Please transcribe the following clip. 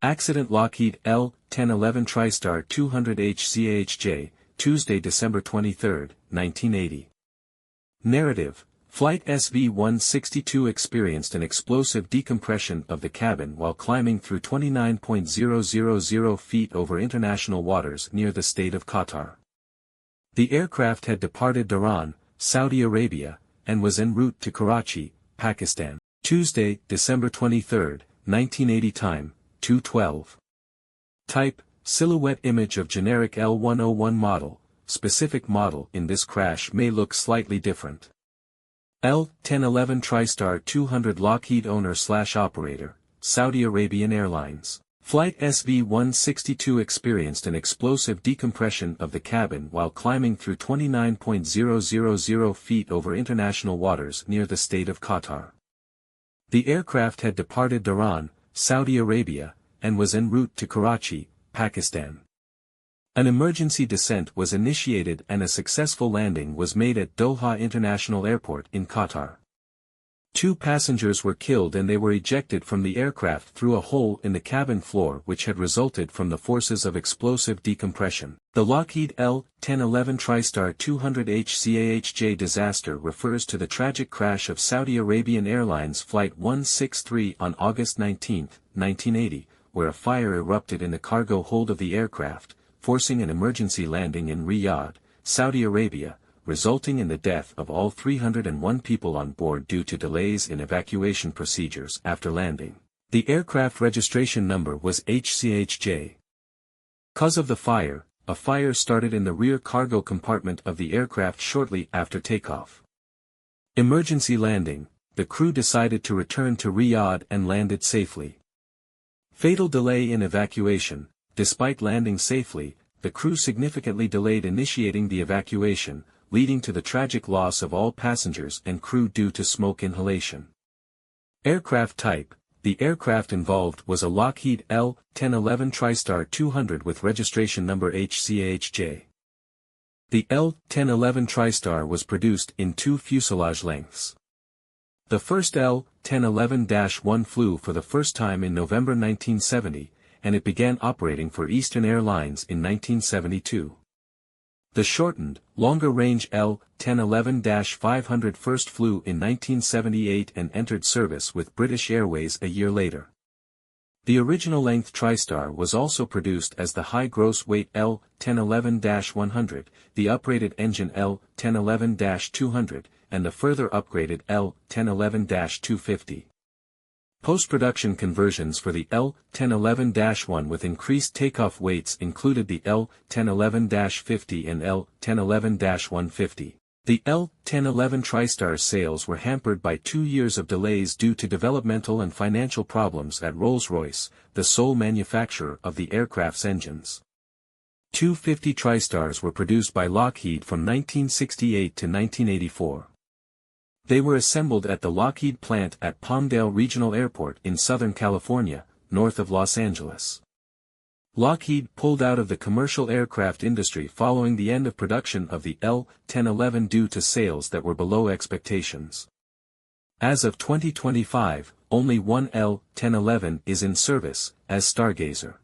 Accident Lockheed L-1011 TriStar 200 HZ-AHJ, Tuesday, December 23, 1980. Narrative: Flight SV-162 experienced an explosive decompression of the cabin while climbing through 29.000 feet over international waters near the State of Qatar. The aircraft had departed Dhahran, Saudi Arabia, and was en route to Karachi, Pakistan. Tuesday, December 23, 1980. Time, 2:12. Type: silhouette image of generic L-1011 model. Specific model in this crash may look slightly different. L-1011 TriStar 200 Lockheed owner/operator, Saudi Arabian Airlines. Flight SV-162 experienced an explosive decompression of the cabin while climbing through 29.000 feet over international waters near the State of Qatar. The aircraft had departed Dhahran, Saudi Arabia, and was en route to Karachi, Pakistan. An emergency descent was initiated and a successful landing was made at Doha International Airport in Qatar. 2 passengers were killed and they were ejected from the aircraft through a hole in the cabin floor which had resulted from the forces of explosive decompression. The Lockheed L-1011 TriStar 200 HZ-AHJ disaster refers to the tragic crash of Saudi Arabian Airlines Flight 163 on August 19, 1980, where a fire erupted in the cargo hold of the aircraft, forcing an emergency landing in Riyadh, Saudi Arabia, resulting in the death of all 301 people on board due to delays in evacuation procedures after landing. The aircraft registration number was HZ-AHJ. Cause of the fire: a fire started in the rear cargo compartment of the aircraft shortly after takeoff. Emergency landing: the crew decided to return to Riyadh and landed safely. Fatal delay in evacuation: despite landing safely, the crew significantly delayed initiating the evacuation, leading to the tragic loss of all passengers and crew due to smoke inhalation. Aircraft type: the aircraft involved was a Lockheed L-1011 TriStar 200 with registration number HZ-AHJ. The L-1011 TriStar was produced in 2 fuselage lengths. The first L-1011-1 flew for the first time in November 1970, and it began operating for Eastern Airlines in 1972. The shortened, longer-range L-1011-500 first flew in 1978 and entered service with British Airways a year later. The original-length TriStar was also produced as the high-gross-weight L-1011-100, the uprated engine L-1011-200, and the further upgraded L-1011-250. Post-production conversions for the L-1011-1 with increased takeoff weights included the L-1011-50 and L-1011-150. The L-1011 TriStar sales were hampered by 2 years of delays due to developmental and financial problems at Rolls-Royce, the sole manufacturer of the aircraft's engines. 250 TriStars were produced by Lockheed from 1968 to 1984. They were assembled at the Lockheed plant at Palmdale Regional Airport in Southern California, north of Los Angeles. Lockheed pulled out of the commercial aircraft industry following the end of production of the L-1011 due to sales that were below expectations. As of 2025, only one L-1011 is in service, as Stargazer.